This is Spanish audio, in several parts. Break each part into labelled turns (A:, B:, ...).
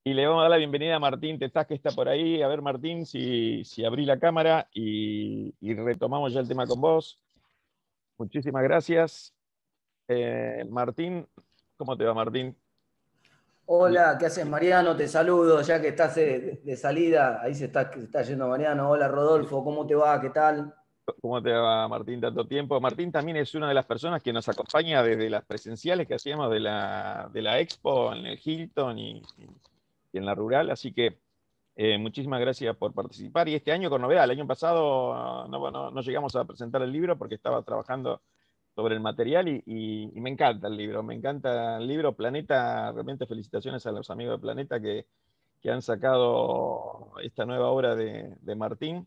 A: Y le vamos a dar la bienvenida a Martín Tetaz, que está por ahí. A ver, Martín, si abrí la cámara y retomamos ya el tema con vos. Muchísimas gracias. Martín, ¿cómo te va, Martín?
B: Hola, ¿qué haces, Mariano? Te saludo, ya que estás de salida, ahí se está yendo Mariano. Hola, Rodolfo, ¿cómo te va? ¿Qué tal?
A: ¿Cómo te va, Martín, tanto tiempo? Martín también es una de las personas que nos acompaña desde las presenciales que hacíamos de la Expo en el Hilton y en la Rural, así que muchísimas gracias por participar. Y este año con novedad, el año pasado no llegamos a presentar el libro porque estaba trabajando sobre el material y me encanta el libro, me encanta el libro Planeta. Realmente felicitaciones a los amigos de Planeta que han sacado esta nueva obra de Martín.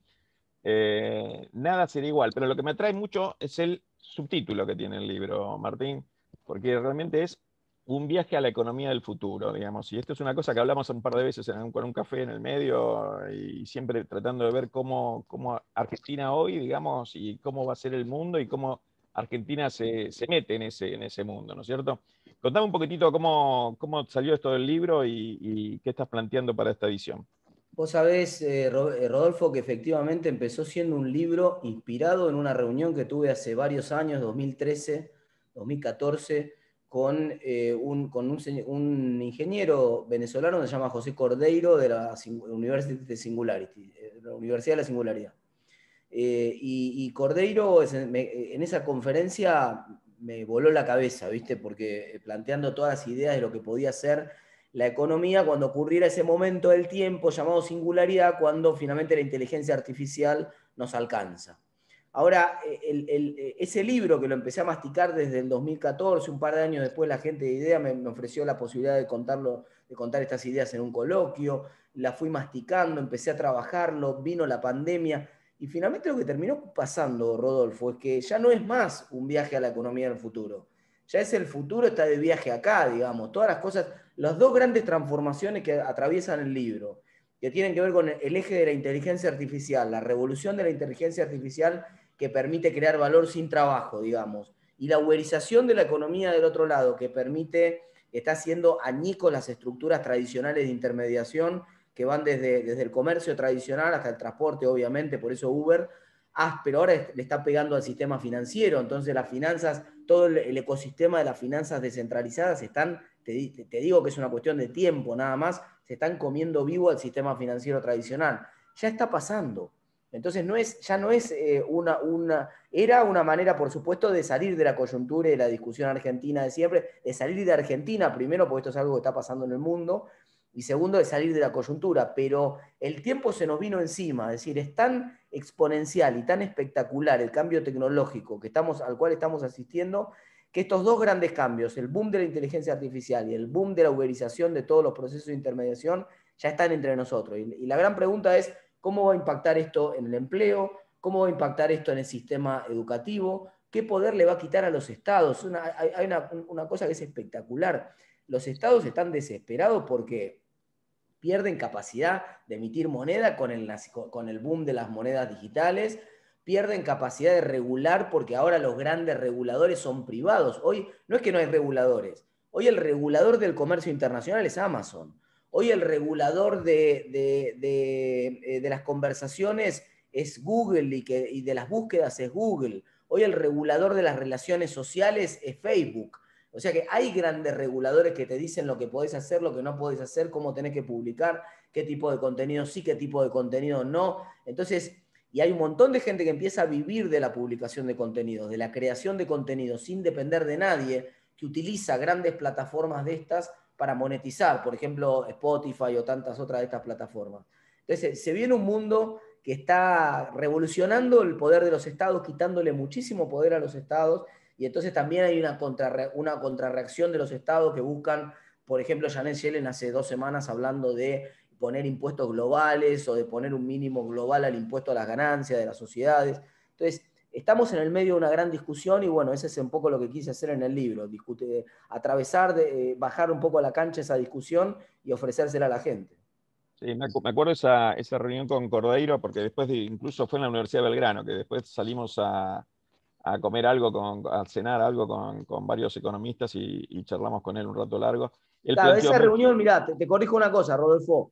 A: Nada será igual, pero lo que me atrae mucho es el subtítulo que tiene el libro, Martín, porque realmente es un viaje a la economía del futuro, digamos. Y esto es una cosa que hablamos un par de veces con un café en el medio y siempre tratando de ver cómo Argentina hoy, digamos, y cómo va a ser el mundo y cómo Argentina se mete en ese mundo, ¿no es cierto? Contame un poquitito cómo salió esto del libro y qué estás planteando para esta edición.
B: Vos sabés, Rodolfo, que efectivamente empezó siendo un libro inspirado en una reunión que tuve hace varios años, 2013, 2014, con un ingeniero venezolano que se llama José Cordeiro de la University de Singularity, la Universidad de la Singularidad. Y Cordeiro en esa conferencia me voló la cabeza, ¿viste? Porque planteando todas las ideas de lo que podía ser la economía cuando ocurriera ese momento del tiempo llamado singularidad, cuando finalmente la inteligencia artificial nos alcanza. Ahora, ese libro que lo empecé a masticar desde el 2014, un par de años después, la gente de IDEA me ofreció la posibilidad de contar estas ideas en un coloquio, la fui masticando, empecé a trabajarlo, vino la pandemia, y finalmente lo que terminó pasando, Rodolfo, es que ya no es más un viaje a la economía del futuro. Ya es el futuro, está de viaje acá, digamos. Todas las cosas, las dos grandes transformaciones que atraviesan el libro, que tienen que ver con el eje de la inteligencia artificial, la revolución de la inteligencia artificial que permite crear valor sin trabajo, digamos, y la uberización de la economía del otro lado, que está haciendo añicos las estructuras tradicionales de intermediación que van desde el comercio tradicional hasta el transporte, obviamente, por eso Uber, pero ahora le está pegando al sistema financiero, entonces las finanzas, todo el ecosistema de las finanzas descentralizadas te digo que es una cuestión de tiempo nada más, se están comiendo vivo al sistema financiero tradicional. Ya está pasando. Entonces ya no es era una manera, por supuesto, de salir de la coyuntura y de la discusión argentina de siempre, de salir de Argentina primero, porque esto es algo que está pasando en el mundo, y segundo, de salir de la coyuntura, pero el tiempo se nos vino encima, es decir, es tan exponencial y tan espectacular el cambio tecnológico al cual estamos asistiendo, que estos dos grandes cambios, el boom de la inteligencia artificial y el boom de la uberización de todos los procesos de intermediación, ya están entre nosotros. Y la gran pregunta es, ¿cómo va a impactar esto en el empleo? ¿Cómo va a impactar esto en el sistema educativo? ¿Qué poder le va a quitar a los estados? Hay una cosa que es espectacular. Los estados están desesperados porque pierden capacidad de emitir moneda con el boom de las monedas digitales, pierden capacidad de regular porque ahora los grandes reguladores son privados. Hoy no es que no hay reguladores, hoy el regulador del comercio internacional es Amazon. Hoy el regulador de las conversaciones es Google y de las búsquedas es Google. Hoy el regulador de las relaciones sociales es Facebook. O sea que hay grandes reguladores que te dicen lo que podés hacer, lo que no podés hacer, cómo tenés que publicar, qué tipo de contenido sí, qué tipo de contenido no. Entonces, y hay un montón de gente que empieza a vivir de la publicación de contenidos, de la creación de contenidos sin depender de nadie, que utiliza grandes plataformas de estas para monetizar, por ejemplo, Spotify o tantas otras de estas plataformas. Entonces, se viene un mundo que está revolucionando el poder de los estados, quitándole muchísimo poder a los estados, y entonces también hay una contrarreacción de los estados que buscan, por ejemplo, Janet Yellen hace 2 semanas hablando de poner impuestos globales o de poner un mínimo global al impuesto a las ganancias de las sociedades. Entonces, estamos en el medio de una gran discusión y bueno, ese es un poco lo que quise hacer en el libro, bajar un poco a la cancha esa discusión y ofrecérsela a la gente.
A: Sí, me acuerdo esa reunión con Cordeiro, porque incluso fue en la Universidad de Belgrano, que después salimos a comer algo, a cenar algo con varios economistas y charlamos con él un rato largo. él
B: Claro,
A: planteó
B: esa
A: mucho.
B: reunión, mirá, te corrijo una cosa, Rodolfo.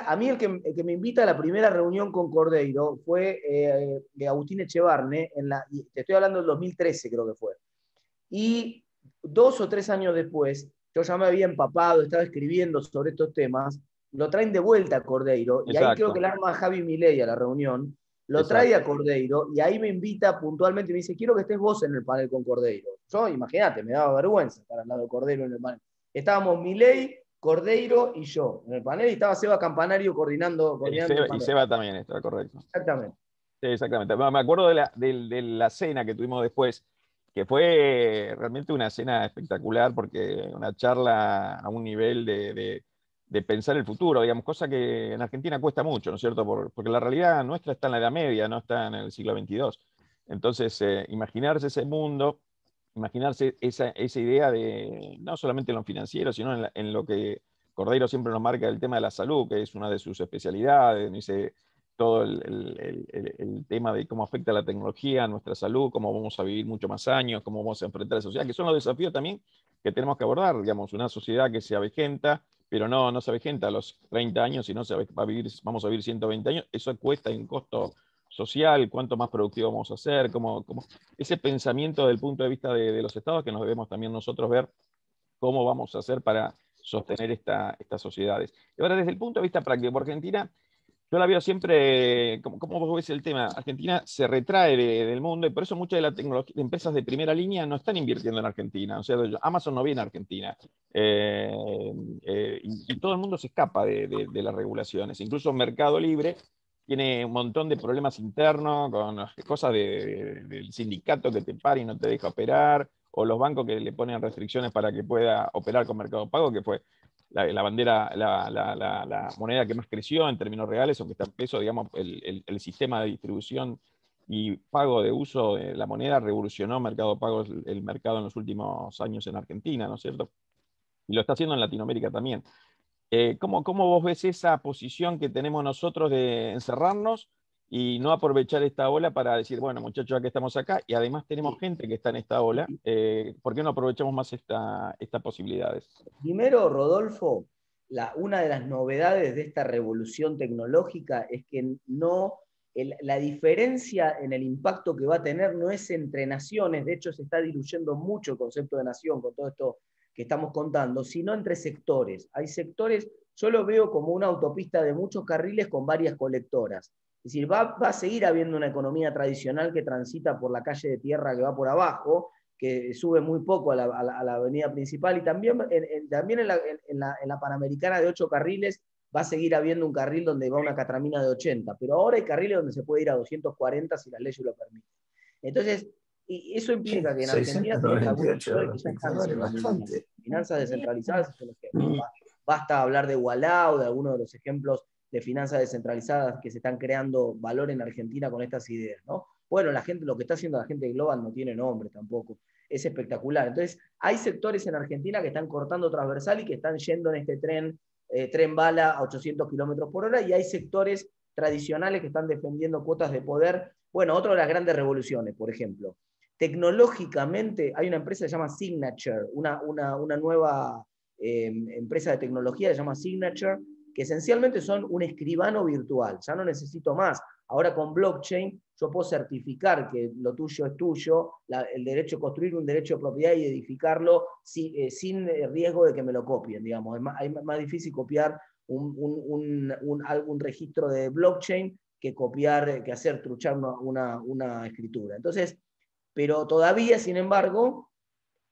B: A mí el que me invita a la primera reunión con Cordeiro fue Agustín Echevarne, y te estoy hablando del 2013 creo que fue. Y 2 o 3 años después, yo ya me había empapado, estaba escribiendo sobre estos temas, lo traen de vuelta a Cordeiro, y ahí creo que
A: Exacto,
B: el arma Javi Milei a la reunión, lo trae
A: exacto.
B: a Cordeiro, y ahí me invita puntualmente y me dice, quiero que estés vos en el panel con Cordeiro. Yo, imagínate, me daba vergüenza estar al lado de Cordeiro en el panel. Estábamos Milei, Cordeiro y yo en el panel, y estaba Seba Campanario coordinando el
A: Y
B: panel.
A: Seba también está correcto.
B: Exactamente.
A: Sí, exactamente. Me acuerdo de la cena que tuvimos después, que fue realmente una cena espectacular, porque una charla a un nivel de pensar el futuro, digamos, cosa que en Argentina cuesta mucho, ¿no es cierto? Porque la realidad nuestra está en la Edad Media, no está en el siglo XXII. Entonces, imaginarse ese mundo, imaginarse esa idea de, no solamente en lo financiero, sino en lo que Cordeiro siempre nos marca, el tema de la salud, que es una de sus especialidades, dice todo el tema de cómo afecta la tecnología a nuestra salud, cómo vamos a vivir mucho más años, cómo vamos a enfrentar la sociedad, que son los desafíos también que tenemos que abordar, digamos, una sociedad que se avejenta, pero no se avejenta a los 30 años, sino vamos a vivir 120 años, eso cuesta en costo social, cuánto más productivo vamos a ser, ese pensamiento del punto de vista de los estados que nos debemos también nosotros ver cómo vamos a hacer para sostener estas sociedades. Y ahora, desde el punto de vista práctico, por Argentina, yo la veo siempre, como vos ves el tema, Argentina se retrae del mundo y por eso muchas de las empresas de primera línea no están invirtiendo en Argentina. O sea, Amazon no viene a Argentina. Y todo el mundo se escapa de las regulaciones. Incluso Mercado Libre tiene un montón de problemas internos con cosas del sindicato que te para y no te deja operar, o los bancos que le ponen restricciones para que pueda operar con Mercado Pago, que fue la bandera, la moneda que más creció en términos reales, aunque está en peso, digamos, el sistema de distribución y pago de uso de la moneda revolucionó Mercado Pago, el mercado en los últimos años en Argentina, ¿no es cierto? Y lo está haciendo en Latinoamérica también. ¿Cómo vos ves esa posición que tenemos nosotros de encerrarnos y no aprovechar esta ola para decir, bueno, muchachos, ya que estamos acá y además tenemos gente que está en esta ola, ¿por qué no aprovechamos más estas posibilidades?
B: Primero, Rodolfo, una de las novedades de esta revolución tecnológica es que la diferencia en el impacto que va a tener no es entre naciones, de hecho se está diluyendo mucho el concepto de nación con todo esto que estamos contando, sino entre sectores. Hay sectores, yo lo veo como una autopista de muchos carriles con varias colectoras. Es decir, va a seguir habiendo una economía tradicional que transita por la calle de tierra que va por abajo, que sube muy poco a la avenida principal, y también, también en la Panamericana de 8 carriles va a seguir habiendo un carril donde va una catramina de 80, pero ahora hay carriles donde se puede ir a 240 si las leyes lo permiten. Entonces, y eso implica
C: Che,
B: que en Argentina tenés algunos
C: 698
B: sectores que
C: euros
B: ya están
C: mensuales,
B: siendo muy bien.
C: bastante.
B: Finanzas descentralizadas es un ejemplo. Basta hablar de Walao, de algunos de los ejemplos de finanzas descentralizadas que se están creando valor en Argentina con estas ideas, ¿no? Bueno, lo que está haciendo la gente de Global no tiene nombre tampoco. Es espectacular. Entonces, hay sectores en Argentina que están cortando transversal y que están yendo en este tren bala a 800 kilómetros por hora, y hay sectores tradicionales que están defendiendo cuotas de poder. Bueno, otra de las grandes revoluciones, por ejemplo. Tecnológicamente, hay una empresa que se llama Signature, una nueva empresa de tecnología que se llama Signature, que esencialmente son un escribano virtual. Ya no necesito más. Ahora con blockchain yo puedo certificar que lo tuyo es tuyo, el derecho a construir un derecho de propiedad y edificarlo sin riesgo de que me lo copien, digamos. Es más difícil copiar algún registro de blockchain que hacer truchar una escritura. Entonces, pero todavía, sin embargo,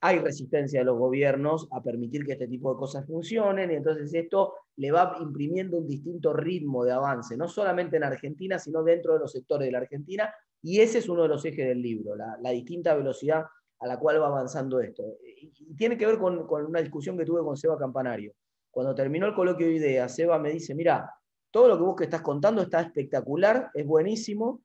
B: hay resistencia de los gobiernos a permitir que este tipo de cosas funcionen, y entonces esto le va imprimiendo un distinto ritmo de avance, no solamente en Argentina, sino dentro de los sectores de la Argentina, y ese es uno de los ejes del libro, la distinta velocidad a la cual va avanzando esto. Y tiene que ver con una discusión que tuve con Seba Campanario. Cuando terminó el coloquio de ideas, Seba me dice, mira, todo lo que vos que estás contando está espectacular, es buenísimo,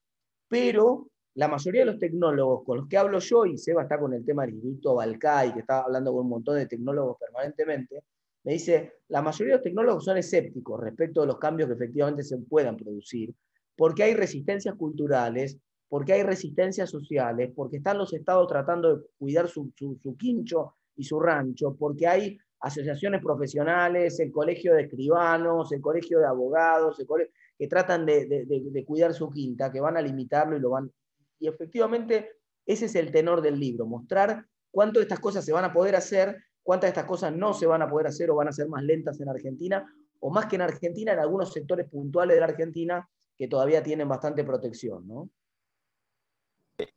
B: pero la mayoría de los tecnólogos con los que hablo yo, y Seba está con el tema del Instituto Balcay, que está hablando con un montón de tecnólogos permanentemente, me dice, la mayoría de los tecnólogos son escépticos respecto de los cambios que efectivamente se puedan producir, porque hay resistencias culturales, porque hay resistencias sociales, porque están los estados tratando de cuidar su quincho y su rancho, porque hay asociaciones profesionales, el colegio de escribanos, el colegio de abogados, que tratan de cuidar su quinta, que van a limitarlo y lo van... Y efectivamente ese es el tenor del libro, mostrar cuánto de estas cosas se van a poder hacer, cuántas de estas cosas no se van a poder hacer o van a ser más lentas en Argentina, o más que en Argentina, en algunos sectores puntuales de la Argentina que todavía tienen bastante protección, ¿no?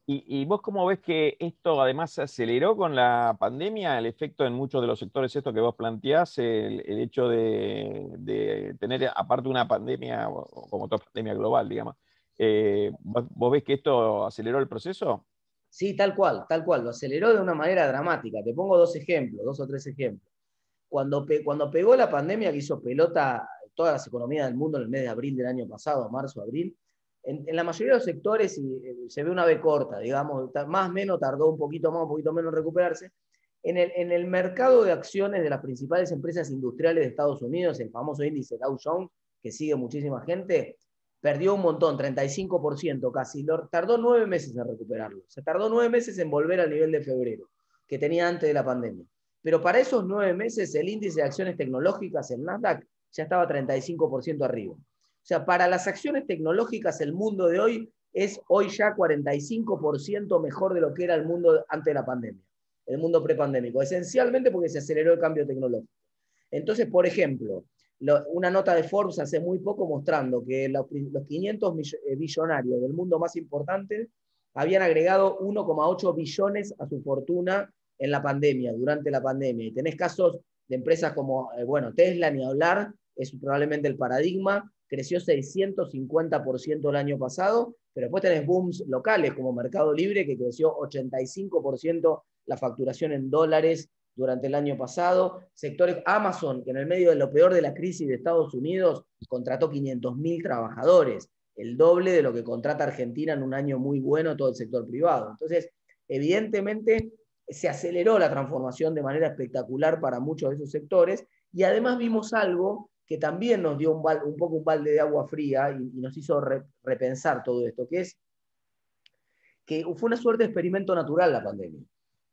A: ¿Y vos cómo ves que esto además se aceleró con la pandemia, el efecto en muchos de los sectores, esto que vos planteás, el hecho de tener, aparte una pandemia, o como toda pandemia global, digamos, ¿vos ves que esto aceleró el proceso?
B: Sí, tal cual, lo aceleró de una manera dramática. Te pongo dos ejemplos, dos o tres ejemplos. Cuando pegó la pandemia que hizo pelota todas las economías del mundo en el mes de abril del año pasado, marzo, abril, en la mayoría de los sectores se ve una V corta, digamos, más o menos tardó un poquito más, un poquito menos en recuperarse. En el mercado de acciones de las principales empresas industriales de Estados Unidos, el famoso índice Dow Jones, que sigue muchísima gente, perdió un montón, 35% casi. Tardó 9 meses en recuperarlo. Se tardó 9 meses en volver al nivel de febrero, que tenía antes de la pandemia. Pero para esos 9 meses, el índice de acciones tecnológicas, el Nasdaq, ya estaba 35% arriba. O sea, para las acciones tecnológicas, el mundo de hoy es hoy ya 45% mejor de lo que era el mundo antes de la pandemia, el mundo prepandémico, esencialmente porque se aceleró el cambio tecnológico. Entonces, por ejemplo, una nota de Forbes hace muy poco mostrando que los 500 billonarios del mundo más importantes habían agregado 1,8 billones a su fortuna en la pandemia, durante la pandemia. Y tenés casos de empresas como, bueno, Tesla, ni hablar, es probablemente el paradigma, creció 650% el año pasado, pero después tenés booms locales como Mercado Libre, que creció 85% la facturación en dólares durante el año pasado. Sectores Amazon, que en el medio de lo peor de la crisis de Estados Unidos, contrató 500.000 trabajadores, el doble de lo que contrata Argentina en un año muy bueno todo el sector privado. Entonces, evidentemente, se aceleró la transformación de manera espectacular para muchos de esos sectores y además vimos algo que también nos dio un poco un balde de agua fría y nos hizo repensar todo esto, que es que fue una suerte de experimento natural la pandemia,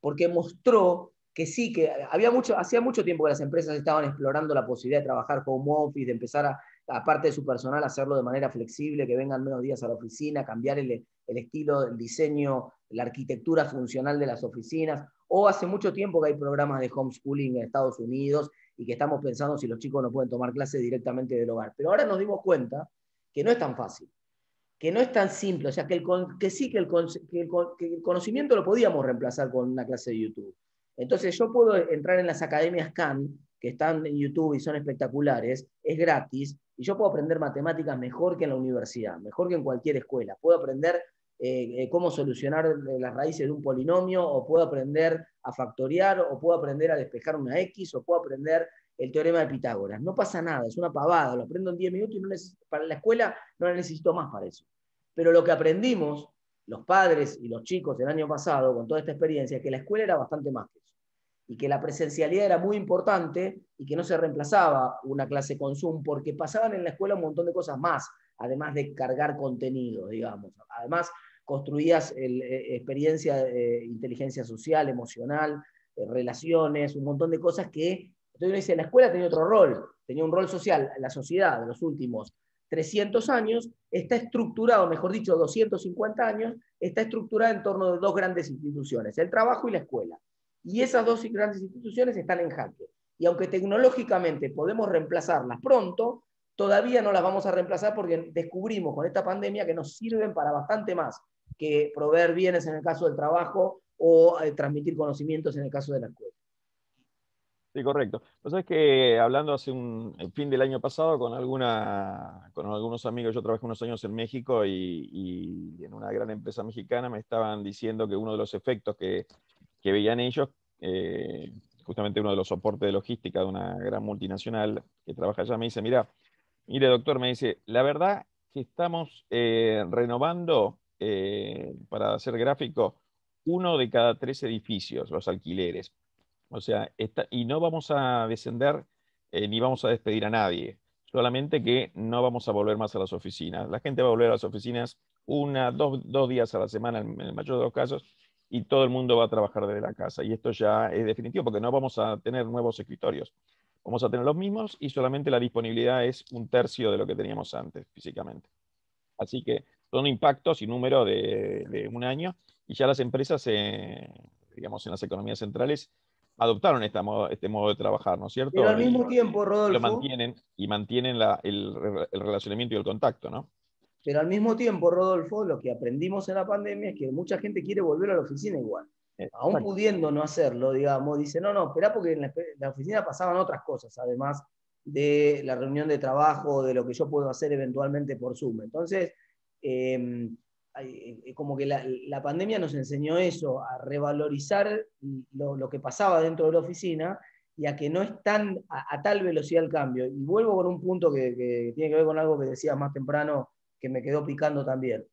B: porque mostró que sí, que hacía mucho tiempo que las empresas estaban explorando la posibilidad de trabajar home office, de empezar aparte de su personal, hacerlo de manera flexible, que vengan menos días a la oficina, cambiar el estilo, el diseño, la arquitectura funcional de las oficinas, o hace mucho tiempo que hay programas de homeschooling en Estados Unidos y que estamos pensando si los chicos no pueden tomar clases directamente del hogar. Pero ahora nos dimos cuenta que no es tan fácil, que no es tan simple, o sea, que sí que el conocimiento lo podíamos reemplazar con una clase de YouTube. Entonces yo puedo entrar en las academias Khan, que están en YouTube y son espectaculares, es gratis, y yo puedo aprender matemáticas mejor que en la universidad, mejor que en cualquier escuela. Puedo aprender cómo solucionar las raíces de un polinomio, o puedo aprender a factoriar, o puedo aprender a despejar una X, o puedo aprender el teorema de Pitágoras. No pasa nada, es una pavada, lo aprendo en 10 minutos y para la escuela no la necesito más para eso. Pero lo que aprendimos, los padres y los chicos el año pasado, con toda esta experiencia, es que la escuela era bastante más que eso. Y que la presencialidad era muy importante y que no se reemplazaba una clase con Zoom, porque pasaban en la escuela un montón de cosas más, además de cargar contenido, digamos. Además, construías experiencia de inteligencia social, emocional, relaciones, un montón de cosas que... Entonces uno dice, la escuela tenía otro rol, tenía un rol social. La sociedad de los últimos 300 años está estructurado, mejor dicho, 250 años, está estructurada en torno de dos grandes instituciones, el trabajo y la escuela. Y esas dos grandes instituciones están en jaque. Y aunque tecnológicamente podemos reemplazarlas pronto, todavía no las vamos a reemplazar porque descubrimos con esta pandemia que nos sirven para bastante más que proveer bienes en el caso del trabajo o transmitir conocimientos en el caso de la escuela.
A: Sí, correcto. Vos sabés que hablando hace el fin del año pasado con algunos amigos, yo trabajé unos años en México y en una gran empresa mexicana me estaban diciendo que uno de los efectos que veían ellos, justamente uno de los soportes de logística de una gran multinacional que trabaja allá, me dice, mire doctor, me dice, la verdad que estamos renovando, para hacer gráfico, uno de cada 3 edificios, los alquileres. O sea, y no vamos a descender ni vamos a despedir a nadie, solamente que no vamos a volver más a las oficinas. La gente va a volver a las oficinas dos días a la semana en el mayor de los casos, y todo el mundo va a trabajar desde la casa. Y esto ya es definitivo porque no vamos a tener nuevos escritorios. Vamos a tener los mismos y solamente la disponibilidad es un tercio de lo que teníamos antes físicamente. Así que son impactos y números de un año y ya las empresas, digamos, en las economías centrales adoptaron este modo de trabajar, ¿no es
B: Pero
A: cierto?
B: al mismo tiempo,
A: Y lo
B: Rodolfo,
A: mantienen y mantienen el relacionamiento y el contacto, ¿no?
B: pero al mismo tiempo, Rodolfo, lo que aprendimos en la pandemia es que mucha gente quiere volver a la oficina igual. Aún
A: Exacto.
B: pudiendo no hacerlo, digamos, dice, no, no, espera porque en la oficina pasaban otras cosas, además de la reunión de trabajo, de lo que yo puedo hacer eventualmente por Zoom. Entonces, como que la pandemia nos enseñó eso, a revalorizar lo que pasaba dentro de la oficina y a que no es tan a tal velocidad el cambio. Y vuelvo con un punto que tiene que ver con algo que decías más temprano, que me quedó picando también.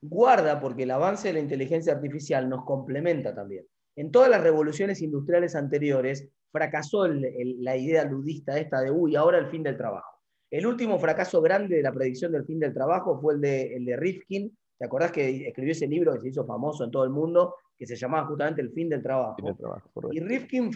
B: Guarda, porque el avance de la inteligencia artificial nos complementa también. En todas las revoluciones industriales anteriores fracasó la idea ludista esta de, uy, ahora el fin del trabajo. El último fracaso grande de la predicción del fin del trabajo fue el de Rifkin. ¿Te acordás que escribió ese libro que se hizo famoso en todo el mundo, que se llamaba justamente El fin del
A: Tiene
B: trabajo?
A: trabajo,
B: Y
A: correcto.
B: Rifkin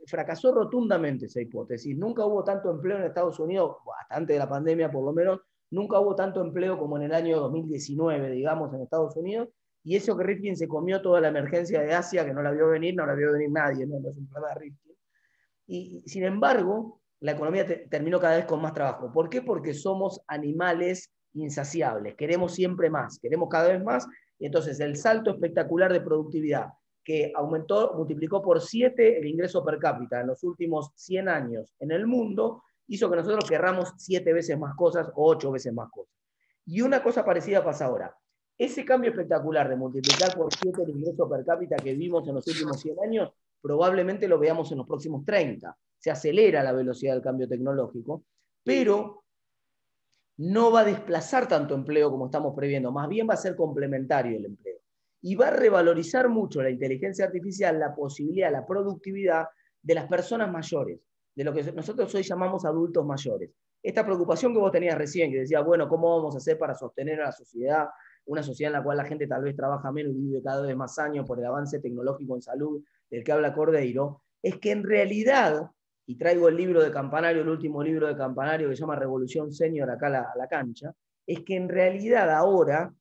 B: fracasó rotundamente esa hipótesis. Nunca hubo tanto empleo en Estados Unidos, hasta antes de la pandemia por lo menos, nunca hubo tanto empleo como en el año 2019, digamos, en Estados Unidos. Y eso que Rifkin se comió toda la emergencia de Asia, que no la vio venir, no la vio venir nadie, no, no es un problema de Rifkin. Y sin embargo, la economía terminó cada vez con más trabajo. ¿Por qué? Porque somos animales insaciables, queremos siempre más, queremos cada vez más, y entonces el salto espectacular de productividad que aumentó, multiplicó por 7 el ingreso per cápita en los últimos 100 años en el mundo, hizo que nosotros querramos 7 veces más cosas o 8 veces más cosas. Y una cosa parecida pasa ahora. Ese cambio espectacular de multiplicar por 7 el ingreso per cápita que vimos en los últimos 100 años, probablemente lo veamos en los próximos 30. Se acelera la velocidad del cambio tecnológico, pero no va a desplazar tanto empleo como estamos previendo, más bien va a ser complementario el empleo. Y va a revalorizar mucho la inteligencia artificial, la posibilidad, la productividad de las personas mayores, de lo que nosotros hoy llamamos adultos mayores. Esta preocupación que vos tenías recién, que decía, bueno, ¿cómo vamos a hacer para sostener a la sociedad, una sociedad en la cual la gente tal vez trabaja menos y vive cada vez más años por el avance tecnológico en salud del que habla Cordeiro? Es que en realidad, y traigo el libro de Campanario, el último libro de Campanario que se llama Revolución Senior acá a la cancha, es que en realidad ahora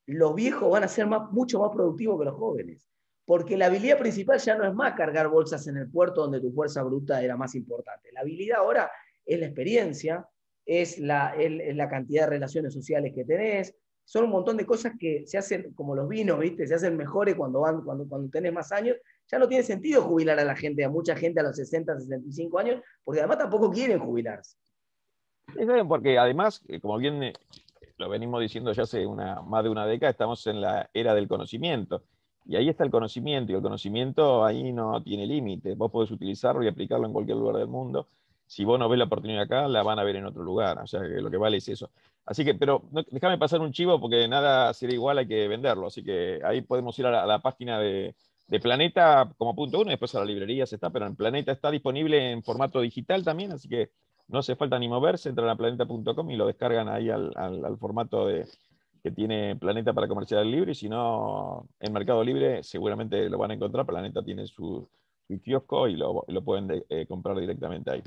B: los viejos van a ser mucho más productivos que los jóvenes. Porque la habilidad principal ya no es más cargar bolsas en el puerto donde tu fuerza bruta era más importante. La habilidad ahora es la experiencia, es la cantidad de relaciones sociales que tenés, son un montón de cosas que se hacen como los vinos, ¿viste? Se hacen mejores cuando tenés más años. Ya no tiene sentido jubilar a la gente, a mucha gente a los 60, 65 años, porque además tampoco quieren jubilarse.
A: Es bien, porque además, como bien lo venimos diciendo ya hace más de una década, estamos en la era del conocimiento. Y ahí está el conocimiento, y el conocimiento ahí no tiene límite. Vos podés utilizarlo y aplicarlo en cualquier lugar del mundo. Si vos no ves la oportunidad acá, la van a ver en otro lugar. O sea, que lo que vale es eso. Así que, pero déjame pasar un chivo porque nada será igual, hay que venderlo. Así que ahí podemos ir a la página de Planeta como punto uno, y después a las librerías está, pero en Planeta está disponible en formato digital también, así que no hace falta ni moverse, entran a planeta.com y lo descargan ahí al formato que tiene Planeta para comercial libre, y si no, en Mercado Libre seguramente lo van a encontrar. Planeta tiene su kiosco y lo pueden comprar directamente ahí.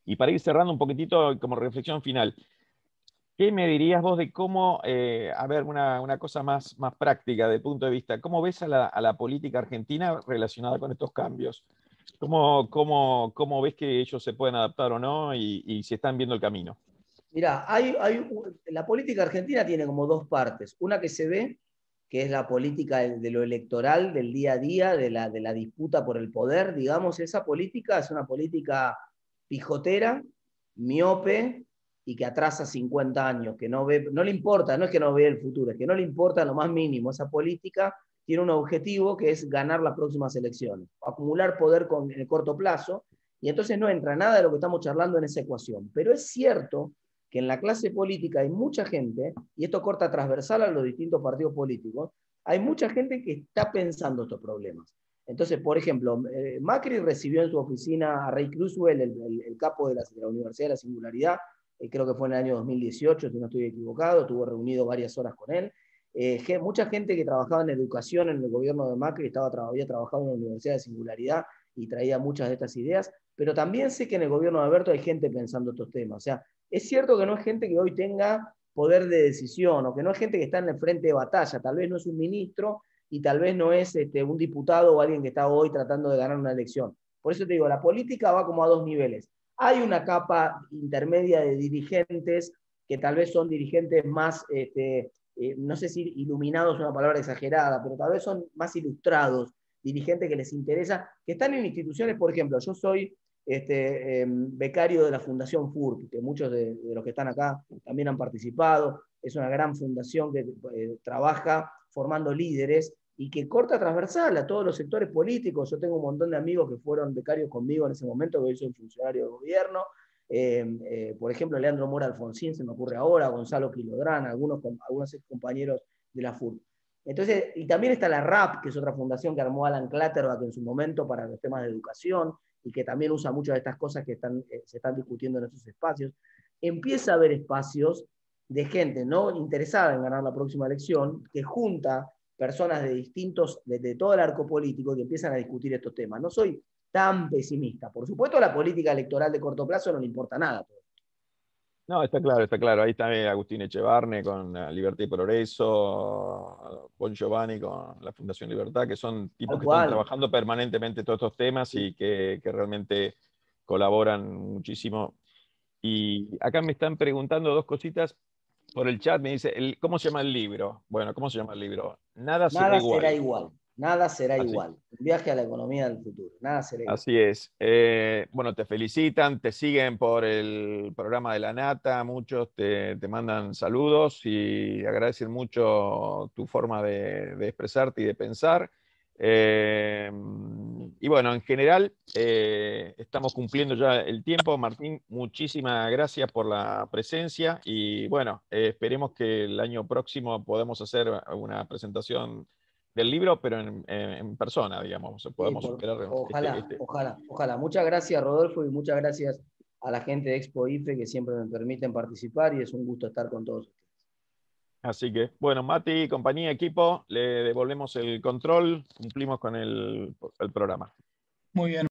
A: Y para ir cerrando un poquitito como reflexión final, ¿qué me dirías vos de cómo, a ver, una cosa más práctica desde el punto de vista, cómo ves a la política argentina relacionada con estos cambios? ¿Cómo ves que ellos se pueden adaptar o no y si están viendo el camino?
B: Mirá, la política argentina tiene como dos partes. Una que se ve, que es la política de lo electoral, del día a día, de la disputa por el poder, digamos. Esa política es una política pijotera, miope y que atrasa 50 años, que no ve, no le importa, no es que no ve el futuro, es que no le importa lo más mínimo. Esa política tiene un objetivo que es ganar las próximas elecciones, acumular poder en el corto plazo, y entonces no entra nada de lo que estamos charlando en esa ecuación. Pero es cierto que en la clase política hay mucha gente, y esto corta transversal a los distintos partidos políticos, hay mucha gente que está pensando estos problemas. Entonces, por ejemplo, Macri recibió en su oficina a Ray Kurzweil, el capo de la Universidad de la Singularidad, creo que fue en el año 2018, si no estoy equivocado, estuvo reunido varias horas con él. mucha gente que trabajaba en educación en el gobierno de Macri había trabajado en la Universidad de Singularidad y traía muchas de estas ideas, pero también sé que en el gobierno de Alberto hay gente pensando estos temas. O sea, es cierto que no es gente que hoy tenga poder de decisión, o que no es gente que está en el frente de batalla, tal vez no es un ministro y tal vez no es un diputado o alguien que está hoy tratando de ganar una elección. Por eso te digo, la política va como a dos niveles. Hay una capa intermedia de dirigentes que tal vez son dirigentes más, no sé si iluminados es una palabra exagerada, pero tal vez son más ilustrados, dirigentes que les interesa, que están en instituciones, por ejemplo, yo soy becario de la Fundación FURP, que muchos de los que están acá también han participado. Es una gran fundación que trabaja formando líderes y que corta transversal a todos los sectores políticos. Yo tengo un montón de amigos que fueron becarios conmigo en ese momento, que hoy soy funcionario de gobierno. Por ejemplo, Leandro Mora Alfonsín, se me ocurre ahora, Gonzalo Quilodrán, algunos ex compañeros de la FURP. Entonces, y también está la RAP, que es otra fundación que armó Alan Clatterback en su momento para los temas de educación, y que también usa muchas de estas cosas que se están discutiendo en estos espacios. Empieza a haber espacios de gente no interesada en ganar la próxima elección, que junta personas de todo el arco político que empiezan a discutir estos temas. No soy tan pesimista. Por supuesto, la política electoral de corto plazo no le importa nada.
A: No, está claro, está claro. Ahí está Agustín Echevarne con Libertad y Progreso, Bon Giovanni con la Fundación Libertad, que son tipos
B: Tal
A: que están
B: cual.
A: trabajando permanentemente todos estos temas y que realmente colaboran muchísimo. Y acá me están preguntando dos cositas por el chat. Me dice, ¿cómo se llama el libro? Bueno, ¿cómo se llama el libro? Nada será
B: Nada será
A: igual.
B: igual. Nada será
A: Así,
B: igual. Un viaje a la economía del futuro. Nada será igual.
A: así es. Bueno, te felicitan, te siguen por el programa de La Nata, muchos te mandan saludos y agradecen mucho tu forma de expresarte y de pensar. Y bueno, en general, estamos cumpliendo ya el tiempo. Martín, muchísimas gracias por la presencia y bueno, esperemos que el año próximo podamos hacer una presentación del libro, pero en persona, digamos,
B: Sí,
A: podemos superar
B: ojalá, ojalá, ojalá. Muchas gracias, Rodolfo, y muchas gracias a la gente de Expo IFE que siempre me permiten participar y es un gusto estar con todos ustedes.
A: Así que, bueno, Mati, compañía, equipo, le devolvemos el control, cumplimos con el programa.
C: Muy bien.